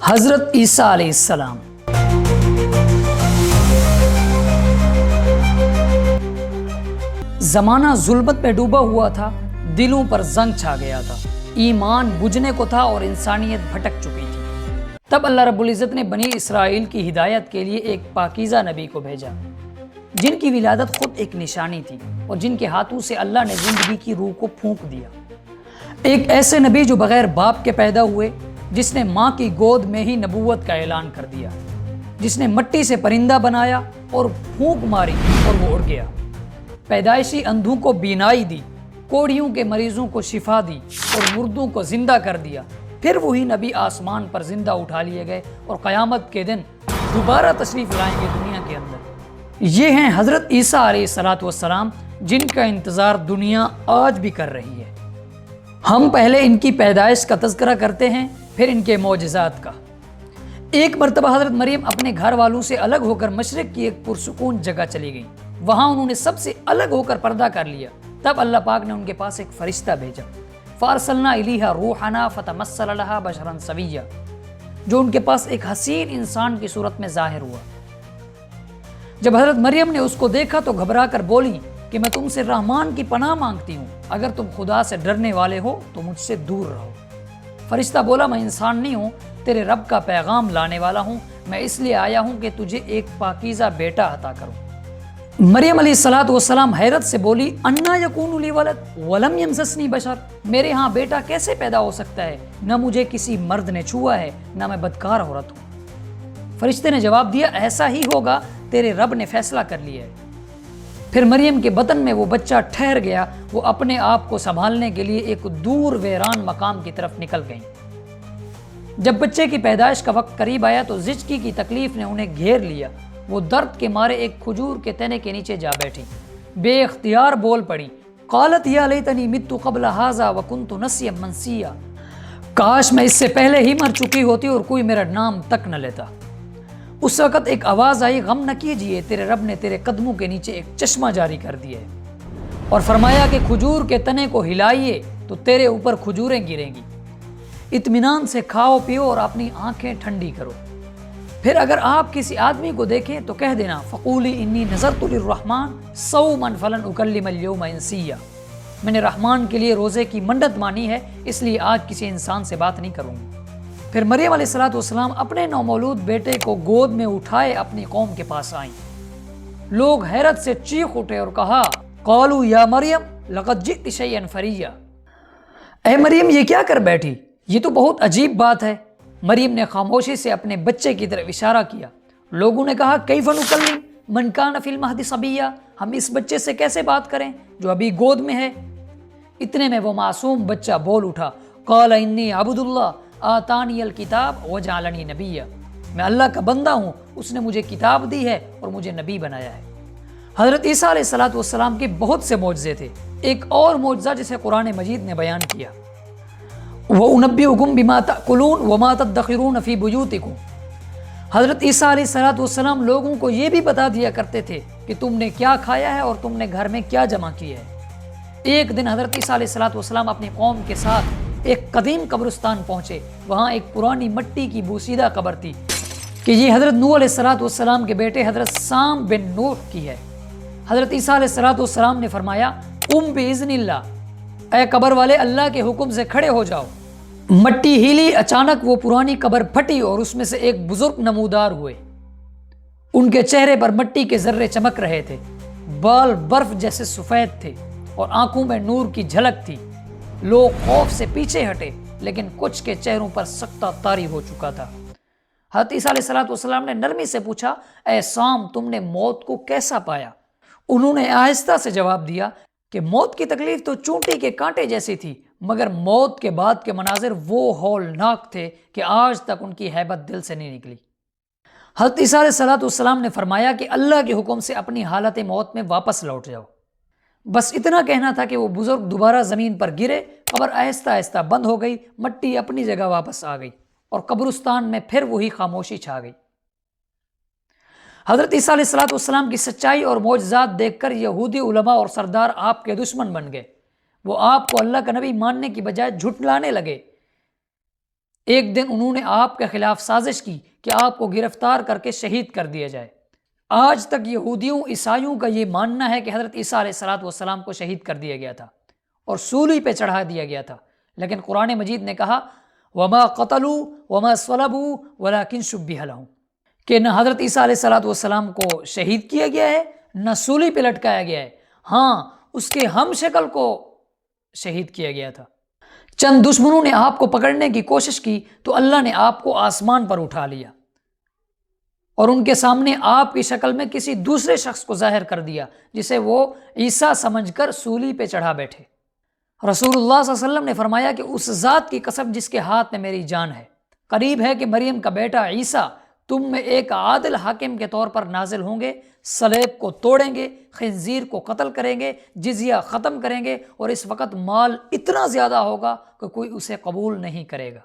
حضرت عیسیٰ علیہ السلام۔ زمانہ ظلمت میں ڈوبا ہوا تھا، دلوں پر زنگ چھا گیا تھا، ایمان بجھنے کو تھا اور انسانیت بھٹک چکی تھی۔ تب اللہ رب العزت نے بنی اسرائیل کی ہدایت کے لیے ایک پاکیزہ نبی کو بھیجا، جن کی ولادت خود ایک نشانی تھی اور جن کے ہاتھوں سے اللہ نے زندگی کی روح کو پھونک دیا۔ ایک ایسے نبی جو بغیر باپ کے پیدا ہوئے، جس نے ماں کی گود میں ہی نبوت کا اعلان کر دیا، جس نے مٹی سے پرندہ بنایا اور پھونک ماری اور وہ اڑ گیا، پیدائشی اندھوں کو بینائی دی، کوڑیوں کے مریضوں کو شفا دی اور مردوں کو زندہ کر دیا۔ پھر وہی نبی آسمان پر زندہ اٹھا لیے گئے اور قیامت کے دن دوبارہ تشریف لائیں گے دنیا کے اندر۔ یہ ہیں حضرت عیسیٰ علیہ السلام، جن کا انتظار دنیا آج بھی کر رہی ہے۔ ہم پہلے ان کی پیدائش کا تذکرہ کرتے ہیں، پھر ان کے معجزات کا۔ ایک مرتبہ حضرت مریم اپنے گھر والوں سے الگ ہو کر مشرق کی ایک پرسکون جگہ چلی گئیں۔ وہاں انہوں نے سب سے الگ ہو کر پردہ کر لیا۔ تب اللہ پاک نے ان کے پاس ایک فرشتہ بھیجا، فارسلنا الیہا روحنا فتمثل لہا بشرا سویا، جو ان کے پاس ایک حسین انسان کی صورت میں ظاہر ہوا۔ جب حضرت مریم نے اس کو دیکھا تو گھبرا کر بولی کہ میں تم سے رحمان کی پناہ مانگتی ہوں، اگر تم خدا سے ڈرنے والے ہو تو مجھ سے دور رہو۔ فرشتہ بولا، میں انسان نہیں ہوں، تیرے رب کا پیغام لانے والا ہوں، میں اس لیے آیا ہوں کہ تجھے ایک پاکیزہ بیٹا عطا کروں۔ مریم علیہ السلام حیرت سے بولی، انا یکون لی ولد ولم یمسسنی بشر، میرے ہاں بیٹا کیسے پیدا ہو سکتا ہے؟ نہ مجھے کسی مرد نے چھوا ہے، نہ میں بدکار عورت ہوں۔ فرشتے نے جواب دیا، ایسا ہی ہوگا، تیرے رب نے فیصلہ کر لیا ہے۔ پھر مریم کے بطن میں وہ بچہ ٹھہر گیا، وہ اپنے آپ کو سنبھالنے کے لیے ایک دور ویران مقام کی طرف نکل گئیں۔ جب بچے کی پیدائش کا وقت قریب آیا تو زچگی کی تکلیف نے انہیں گھیر لیا۔ وہ درد کے مارے ایک کھجور کے تنے کے نیچے جا بیٹھی، بے اختیار بول پڑی، قالت یا لیتنی مت قبل ھذا وکنت نسیا منسیا، کاش میں اس سے پہلے ہی مر چکی ہوتی اور کوئی میرا نام تک نہ لیتا۔ اس وقت ایک آواز آئی، غم نہ کیجئے، تیرے رب نے تیرے قدموں کے نیچے ایک چشمہ جاری کر دیا ہے، اور فرمایا کہ کھجور کے تنے کو ہلائیے تو تیرے اوپر کھجوریں گریں گی، اطمینان سے کھاؤ پیو اور اپنی آنکھیں ٹھنڈی کرو۔ پھر اگر آپ کسی آدمی کو دیکھیں تو کہہ دینا، فقولی انی نذرت للرحمن صوما فلن اکلم اليوم انسیا، میں نے رحمان کے لیے روزے کی منت مانی ہے، اس لیے آج کسی انسان سے بات نہیں کروں گی۔ پھر مریم علیہ السلام اپنے نومولود بیٹے کو گود میں اٹھائے اپنی قوم کے پاس آئیں۔ لوگ حیرت سے چیخ اٹھے اور کہا، قالوا یا مریم لقد جئت شیئا فریا، اے مریم یہ کیا کر بیٹھی، یہ تو بہت عجیب بات ہے۔ مریم نے خاموشی سے اپنے بچے کی طرف اشارہ کیا۔ لوگوں نے کہا، کیف نکلم من کان فی المہد صبیا، ہم اس بچے سے کیسے بات کریں جو ابھی گود میں ہے؟ اتنے میں وہ معصوم بچہ بول اٹھا، قال انی عبد اللہ آتانی الکتاب وجعلنی نبیا، میں اللہ کا بندہ ہوں، اس نے مجھے کتاب دی ہے اور مجھے نبی بنایا ہے۔ حضرت عیسیٰ علیہ السلام کے بہت سے معجزے تھے۔ ایک اور معجزہ جسے قرآن مجید نے بیان کیا، وَأُنَبِّئُكُم بِمَا تَأْكُلُونَ وَمَا تَدَّخِرُونَ فِي بُيُوتِكُمْ، حضرت عیسیٰ علیہ السلام لوگوں کو یہ بھی بتا دیا کرتے تھے کہ تم نے کیا کھایا ہے اور تم نے گھر میں کیا جمع کیا ہے۔ ایک دن حضرت عیسیٰ علیہ السلام اپنی قوم کے ساتھ ایک قدیم قبرستان پہنچے۔ وہاں ایک پرانی مٹی کی بوسیدہ قبر تھی کہ یہ حضرت نوح علیہ السلام کے بیٹے حضرت سام بن نوح کی ہے۔ حضرت عیسیٰ علیہ السلام نے فرمایا، قم بإذن اللہ، اے قبر والے اللہ کے حکم سے کھڑے ہو جاؤ۔ مٹی ہیلی، اچانک وہ پرانی قبر پھٹی اور اس میں سے ایک بزرگ نمودار ہوئے۔ ان کے چہرے پر مٹی کے ذرے چمک رہے تھے، بال برف جیسے سفید تھے اور آنکھوں میں نور کی جھلک تھی۔ لوگ خوف سے پیچھے ہٹے، لیکن کچھ کے چہروں پر سکتہ طاری ہو چکا تھا۔ حضرت عیسیٰ علیہ السلام نے نرمی سے پوچھا، اے سام، تم نے موت کو کیسا پایا؟ انہوں نے آہستہ سے جواب دیا کہ موت کی تکلیف تو چونٹی کے کانٹے جیسی تھی، مگر موت کے بعد کے مناظر وہ ہولناک تھے کہ آج تک ان کی ہیبت دل سے نہیں نکلی۔ حضرت عیسیٰ علیہ السلام نے فرمایا کہ اللہ کے حکم سے اپنی حالت موت میں واپس لوٹ جاؤ۔ بس اتنا کہنا تھا کہ وہ بزرگ دوبارہ زمین پر گرے، قبر آہستہ آہستہ بند ہو گئی، مٹی اپنی جگہ واپس آ گئی اور قبرستان میں پھر وہی خاموشی چھا گئی۔ حضرت عیسیٰ علیہ السلام کی سچائی اور معجزات دیکھ کر یہودی علماء اور سردار آپ کے دشمن بن گئے۔ وہ آپ کو اللہ کا نبی ماننے کی بجائے جھٹلانے لگے۔ ایک دن انہوں نے آپ کے خلاف سازش کی کہ آپ کو گرفتار کر کے شہید کر دیا جائے۔ آج تک یہودیوں عیسائیوں کا یہ ماننا ہے کہ حضرت عیسیٰ علیہ السلام کو شہید کر دیا گیا تھا اور سولی پہ چڑھا دیا گیا تھا، لیکن قرآن مجید نے کہا وما قتلوا وما صلبوا ولكن شبہ لهم، کہ نہ حضرت عیسیٰ علیہ السلام کو شہید کیا گیا ہے نہ سولی پہ لٹکایا گیا ہے، ہاں اس کے ہم شکل کو شہید کیا گیا تھا۔ چند دشمنوں نے آپ کو پکڑنے کی کوشش کی تو اللہ نے آپ کو آسمان پر اٹھا لیا اور ان کے سامنے آپ کی شکل میں کسی دوسرے شخص کو ظاہر کر دیا جسے وہ عیسیٰ سمجھ کر سولی پہ چڑھا بیٹھے۔ رسول اللہ صلی اللہ علیہ وسلم نے فرمایا کہ اس ذات کی قسم جس کے ہاتھ میں میری جان ہے، قریب ہے کہ مریم کا بیٹا عیسیٰ تم میں ایک عادل حاکم کے طور پر نازل ہوں گے، صلیب کو توڑیں گے، خنزیر کو قتل کریں گے، جزیہ ختم کریں گے، اور اس وقت مال اتنا زیادہ ہوگا کہ کوئی اسے قبول نہیں کرے گا۔